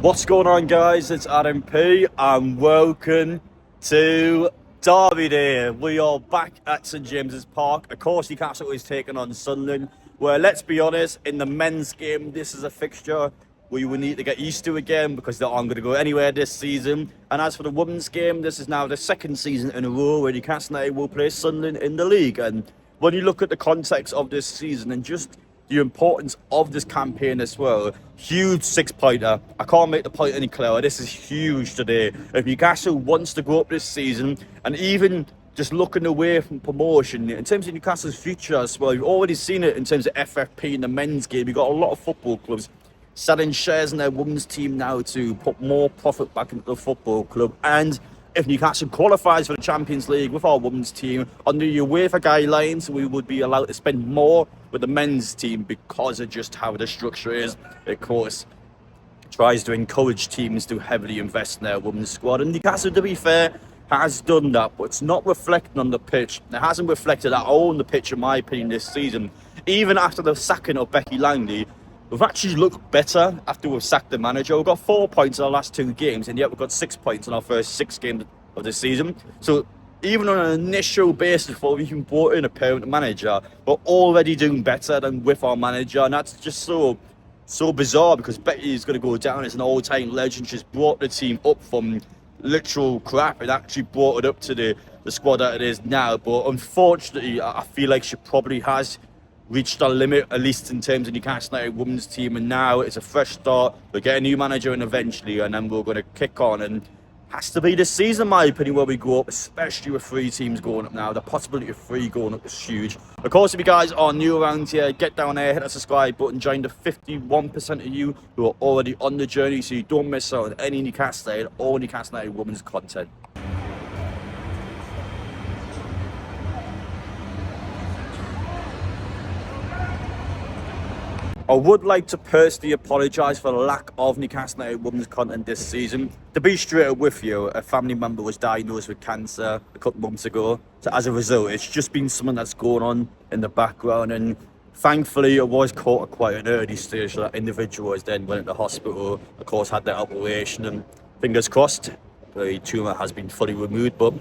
What's going on, guys? It's Adam P and welcome to Derby Day. We are back at St James's Park. Of course, Newcastle is taking on Sunderland, where, let's be honest, in the men's game, this is a fixture we will need to get used to again because they aren't going to go anywhere this season. And as for the women's game, this is now the second season in a row where Newcastle United will play Sunderland in the league. And when you look at the context of this season and just the importance of this campaign as well, huge 6-pointer. I can't make the point any clearer. This is huge today. If Newcastle wants to go up this season, and even just looking away from promotion, in terms of Newcastle's future as well, you've already seen it in terms of FFP in the men's game. You've got a lot of football clubs selling shares in their women's team now to put more profit back into the football club. And if Newcastle qualifies for the Champions League with our women's team, under the UEFA guidelines, we would be allowed to spend more with the men's team because of just how the structure is. Of course, tries to encourage teams to heavily invest in their women's squad. And Newcastle, to be fair, has done that, but it's not reflecting on the pitch. It hasn't reflected at all on the pitch, in my opinion, this season. Even after the sacking of Becky Langley, we've actually looked better after we've sacked the manager. We've got 4 points in our last 2 games, and yet we've got 6 points in our first 6 games of the season. So even on an initial basis, before we even brought in a permanent manager, we're already doing better than with our manager. And that's just so bizarre, because Becky is going to go down as an all-time legend. She's brought the team up from literal crap and actually brought it up to the squad that it is now. But unfortunately, I feel like she probably has reached our limit, at least in terms of Newcastle United women's team. And now it's a fresh start. We'll get a new manager in eventually, and then we're going to kick on. And has to be this season, in my opinion, where we go up, especially with 3 teams going up now. The possibility of 3 going up is huge. Of course, if you guys are new around here, get down there, hit that subscribe button, join the 51% of you who are already on the journey so you don't miss out on any Newcastle United or Newcastle United women's content. I would like to personally apologise for the lack of Newcastle United women's content this season. To be straight up with you, a family member was diagnosed with cancer a couple months ago. So as a result, it's just been something that's going on in the background. And thankfully, it was caught at quite an early stage. So that individual was then went to hospital, of course, had their operation. And fingers crossed, the tumour has been fully removed. But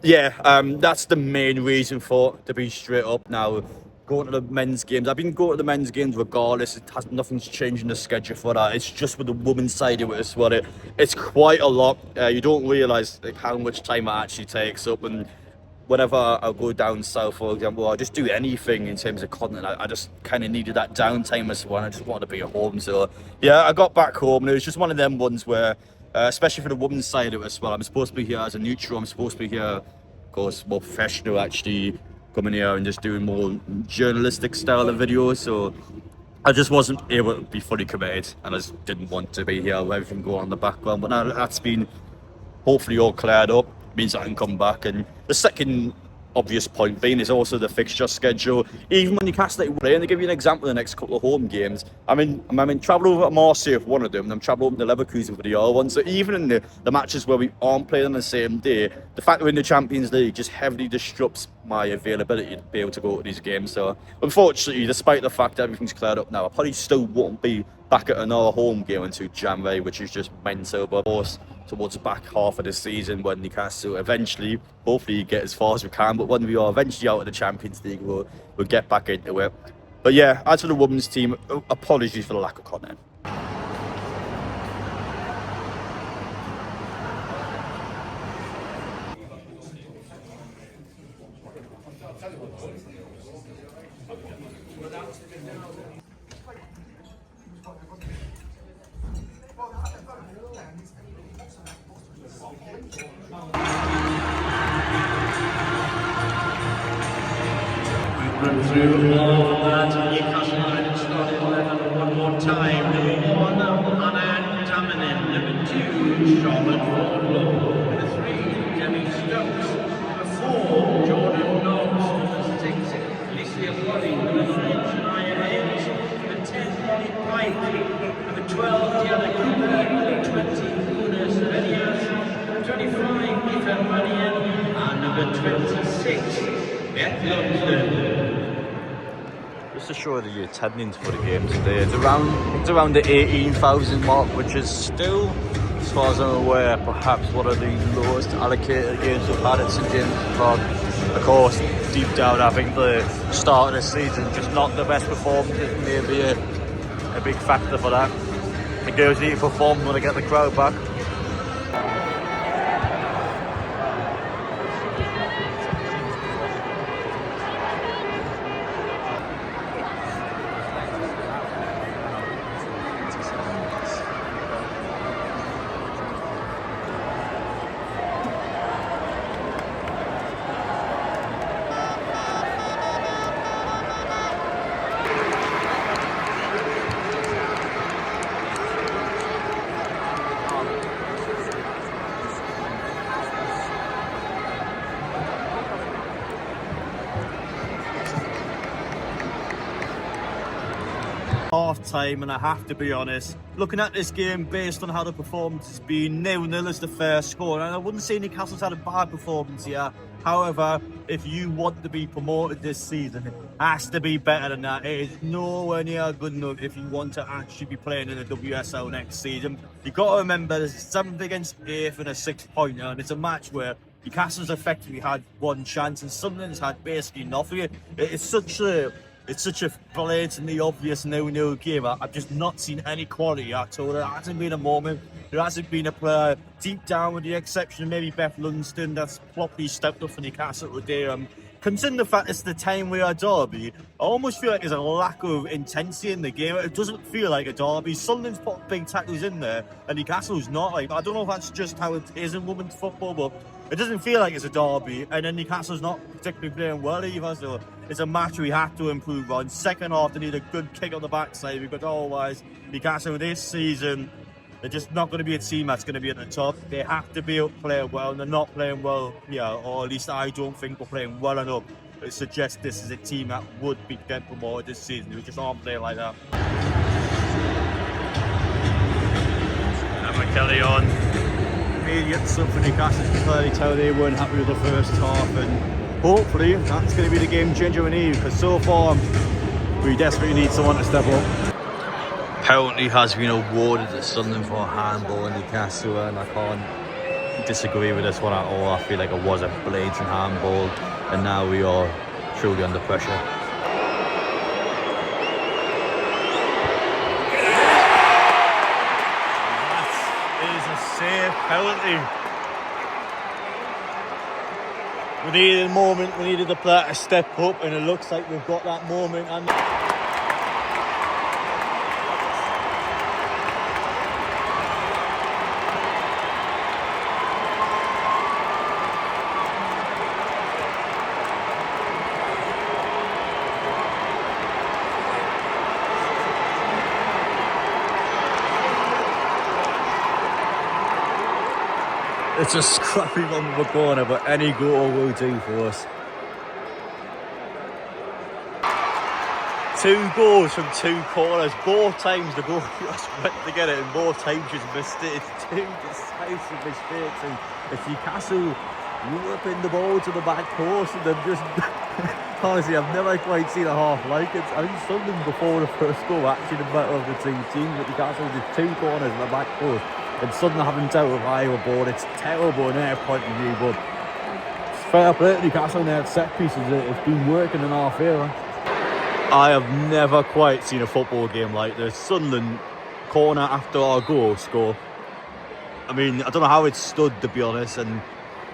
yeah, that's the main reason for it, to be straight up now. Going to the men's games. I've been going to the men's games regardless. Nothing's changed in the schedule for that. It's just with the women's side of it as well. It's quite a lot. You don't realise how much time it actually takes up. And whenever I go down south, for example, I just do anything in terms of content. I just kind of needed that downtime as well. I just wanted to be at home. So yeah, I got back home, and it was just one of them ones where, especially for the women's side of it as well, I'm supposed to be here as a neutral. I'm supposed to be here, of course, more professional, actually coming here and just doing more journalistic style of videos. So I just wasn't able to be fully committed, and I just didn't want to be here with everything going on in the background. But now that's been hopefully all cleared up, means I can come back. And the second obvious point being is also the fixture schedule. Even when Newcastle United play, and they give you an example of the next couple of home games, I'm travel over to Marseille for one of them, and I'm traveling over to Leverkusen for the other one. So even in the matches where we aren't playing on the same day, the fact that we're in the Champions League just heavily disrupts my availability to be able to go to these games. So unfortunately, despite the fact that everything's cleared up now, I probably still won't be back at another home game until January, which is just mental. But of course, towards the back half of the season, when Newcastle eventually, hopefully, get as far as we can, but when we are eventually out of the Champions League, we'll get back into it. But yeah, as for the women's team, apologies for the lack of content. Run through all that Newcastle United started 11 one more time. Number 1, Anna Taminin. Number 2, Charlotte Ford. Number 3, Demi Stokes. Number 4, Jordan Knowles. Number 6, Alicia Flooding. Number 9, Shania Hayes. Number 10, Molly Pike. Number 12, Diana Cooper. Number 20, Una Sevenias. Number 25, Ethan Manian. And number 26, Beth Lundgren. to show the attendance for the game today. It's around the 18,000 mark, which is still, as far as I'm aware, perhaps one of the lowest allocated games we've had at St James's Park. Of course, deep down, I think the start of the season, just not the best performances, may be a big factor for that. The girls need to perform when they get the crowd back. Half time, and I have to be honest, looking at this game based on how the performance has been, 0-0 is the first score, and I wouldn't say Newcastle's had a bad performance here. However, if you want to be promoted this season, it has to be better than that. It is nowhere near good enough if you want to actually be playing in the WSL next season. You've got to remember there's 7th against 8th and a 6-pointer, and it's a match where Newcastle's effectively had one chance and Sunderland's had basically nothing. It's such a blatantly obvious 0-0 game. I've just not seen any quality at all. There hasn't been a moment. There hasn't been a player deep down, with the exception of maybe Beth Lunston, that's properly stepped up for Newcastle today. Considering the fact it's the time we are derby, I almost feel like there's a lack of intensity in the game. It doesn't feel like a derby. Sunderland's put big tackles in there, and Newcastle's not. Like, I don't know if that's just how it is in women's football, but it doesn't feel like it's a derby. And then Newcastle's not particularly playing well either, so it's a match we have to improve on. Second half, they need a good kick on the backside, because otherwise, Newcastle this season, they're just not going to be a team that's going to be at the top. They have to be able to play well, and they're not playing well, or at least I don't think we're playing well enough to suggest this is a team that would be getting promoted this season. They just aren't playing like that. Emma Kelly on. Immediate sub for Newcastle. Clearly tell they weren't happy with the first half, and hopefully that's going to be the game changer we need, because so far we desperately need someone to step up. Penalty has been awarded to Sunderland for a handball in Newcastle, and I can't disagree with this one at all. I feel like it was a blatant handball, and now we are truly under pressure. That is a safe penalty. We needed a moment, we needed the player to step up, and it looks like we've got that moment. And it's a scrappy one with a corner, but any goal will do for us. 2 goals from 2 corners. Both times the goalkeepers went to get it, and both times just missed it. It's 2 decisive mistakes, and it's Newcastle whipping the ball to the back post, and they've just... Honestly, I've never quite seen a half like it. I think Sunderland before the first goal actually the better of the 2 teams, but Newcastle did 2 corners in the back post. And Sunderland haven't dealt with Iowa board. It's terrible in their point of view, but it's fair play to Newcastle in their set pieces. It's been working in our favour. I have never quite seen a football game like this. Sunderland corner after our goal score. I mean, I don't know how it stood, to be honest, and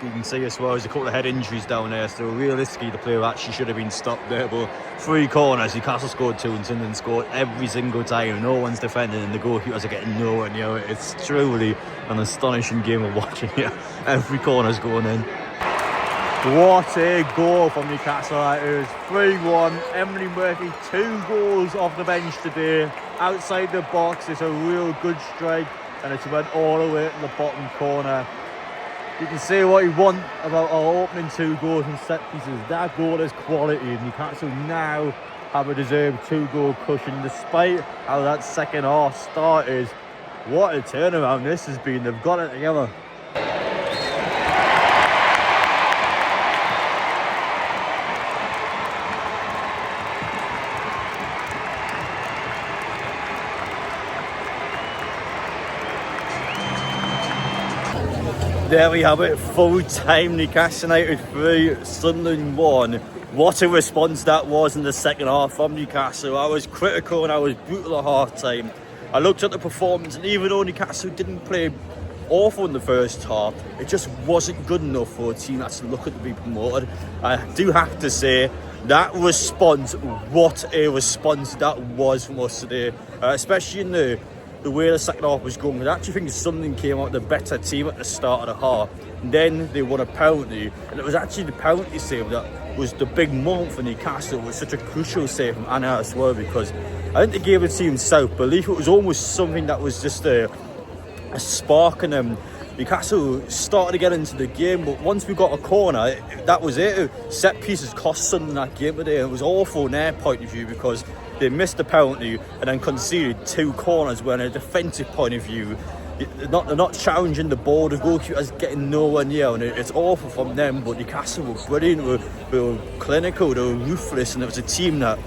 you can see as well, there's a couple of head injuries down there, so realistically the player actually should have been stopped there. But 3 corners, Newcastle scored 2 and Sunderland scored every single time. No one's defending, and the goalkeepers are getting nowhere near it. It's truly an astonishing game of watching here. Every corner's going in. What a goal from Newcastle that is. 3-1. Emily Murphy, 2 goals off the bench today. Outside the box, it's a real good strike, and it's went all the way to the bottom corner. You can say what you want about our opening 2 goals and set pieces. That goal is quality. Newcastle now have a deserved 2-goal cushion, despite how that second half started. What a turnaround this has been. They've got it together. there we have it, full time, Newcastle United 3, Sunderland 1. What a response that was in the second half from Newcastle. I was critical and I was brutal at half time. I looked at the performance, and even though Newcastle didn't play awful in the first half, it just wasn't good enough for a team that's looking to be promoted. I do have to say, that response, what a response that was from us today, especially in the way the second half was going. I actually think Sunderland came out the better team at the start of the half. And then they won a penalty, and it was actually the penalty save that was the big moment for Newcastle. It was such a crucial save from Anna as well, because I think they gave the team self-belief. It was almost something that was just a spark in them. Newcastle started to get into the game, but once we got a corner, that was it. Set pieces cost Sunderland that game today. It was awful in their point of view, because they missed the penalty and then conceded 2 corners, where in a defensive point of view, they're not challenging the ball. The goalkeeper's getting nowhere near, and it's awful from them. But Newcastle were brilliant. They were clinical, they were ruthless, and it was a team that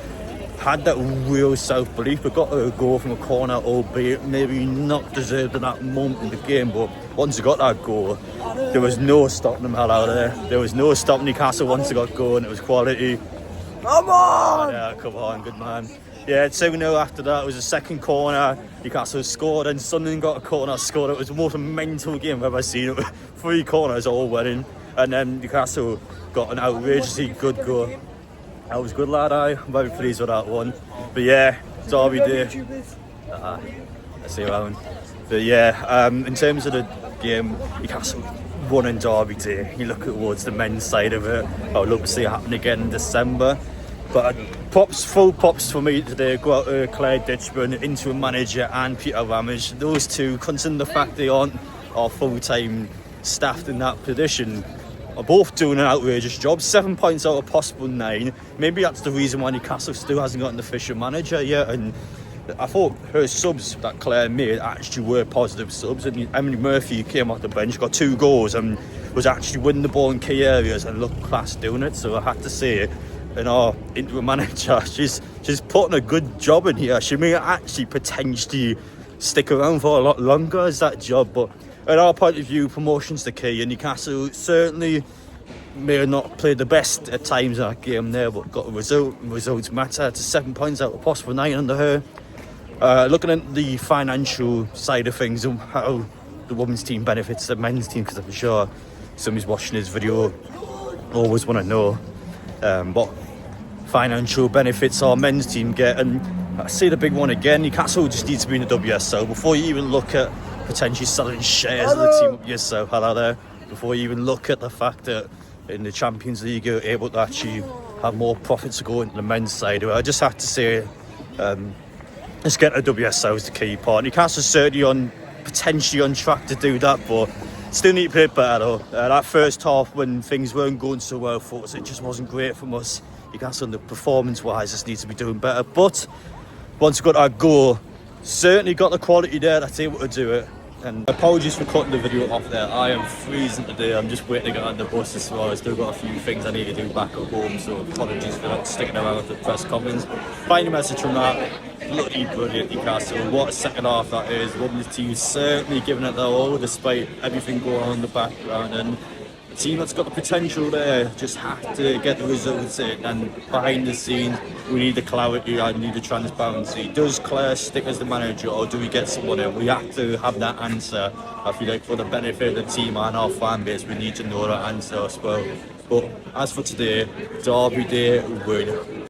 had that real self-belief. We got a goal from a corner, albeit maybe not deserved in that moment in the game, but once they got that goal, there was no stopping them hell out of there. There was no stopping Newcastle once they got going. It was quality. Come on! Yeah, come on, good man. Yeah, 2-0 after that. It was a second corner. Newcastle scored, and Sunderland got a corner, scored. It was the most mental game I've ever seen. It was 3 corners all winning, and then Newcastle got an outrageously good goal. That was good, lad. I'm very pleased with that one. But yeah, Derby Day. Let's see around. But yeah, in terms of the game, Newcastle won in Derby Day. You look towards the men's side of it. I would love to see it happen again in December. But full props for me today go out to Claire Ditchburn, interim manager, and Peter Ramage. Those two, considering the fact they aren't our full-time staffed in that position, are both doing an outrageous job. 7 points out of possible 9. Maybe that's the reason why Newcastle still hasn't got an official manager yet. And I thought her subs that Claire made actually were positive subs. And Emily Murphy came off the bench, got 2 goals, and was actually winning the ball in key areas and looked class doing it. So I had to say, and our interim manager, she's putting a good job in here. She may actually potentially stick around for a lot longer as that job, but at our point of view, promotion's the key, and Newcastle certainly may have not played the best at times in that game there, but got a result, and results matter. To 7 points out of possible 9 under her. Looking at the financial side of things and how the women's team benefits the men's team, because I'm sure somebody's watching this video always want to know what financial benefits our men's team get. And I see the big one again, Newcastle just needs to be in the WSL before you even look at potentially selling shares of the team. Yes, so hello there. Before you even look at the fact that in the Champions League you're able to actually have more profits to go into the men's side. I just have to say, let's get a WSL is the key part. Newcastle's certainly potentially on track to do that, but still need to play better though. That first half, when things weren't going so well for us, it just wasn't great from us. Newcastle, the performance-wise, just needs to be doing better. But once we got our goal, certainly got the quality there that's able to do it. And apologies for cutting the video off there. I am freezing today. I'm just waiting to get on the bus as well. I've still got a few things I need to do back at home, so apologies for not sticking around with the press conference. Final message from that, bloody brilliant Newcastle. What a second half that is. Women's team certainly giving it their all despite everything going on in the background. And a team that's got the potential there, just have to get the results in. And behind the scenes, we need the clarity, I need the transparency. Does Claire stick as the manager, or do we get someone in? We have to have that answer. I feel like for the benefit of the team and our fan base, we need to know that answer as well. But as for today, Derby Day win.